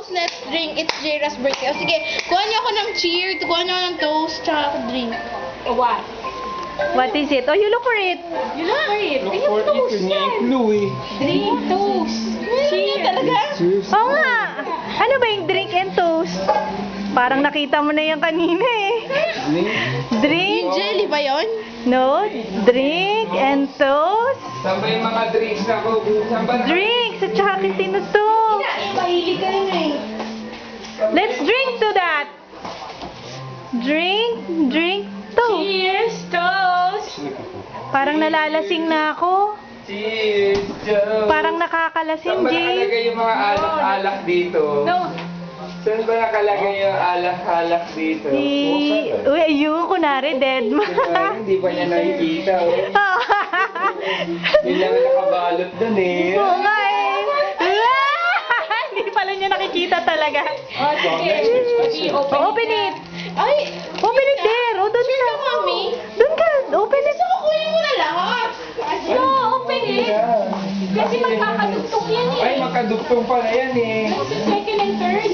toast, let's drink. It's Jera's birthday. O sige, kuha niyo ako ng cheer, kuha niyo ako ng toast, tsaka drink. What? What is it? Oh, you look for it. You look for it. Look for it, yun yung clue eh. Drink toast. Cheer talaga? Cheers. Oo nga. Ano ba yung drink and toast? Parang nakita mo na yan kanina eh. Drink? Jelly ba yun? No. Drink and toast. Saan ba yung mga drinks na ko? Saan ba na? Drinks at saka sino to? Mahilig ka rin eh. Let's drink to that. Drink, toast. Cheers, toast. Parang nalalasing na ako. Cheers, Joe. Parang nakakalasing, Saan ba Jay. nakalagay yung mga alak-alak dito? No. Saan ba nakalagay yung alak-alak dito? Uy, ayun, kunwari, dead ma. Hindi pa niya nakikita. Oh. Yun lang nakabalot dun eh. Oo nga eh. Hindi pala niya nakikita talaga. Oh, sige. Open it. Ay! Open it there. O, doon ka. Mami? Doon ka. Open it. Kukunin mo na lahat. No, open it. Kasi magkakadugtong yan eh. Ay, magkadugtong pala yan eh. Second and third.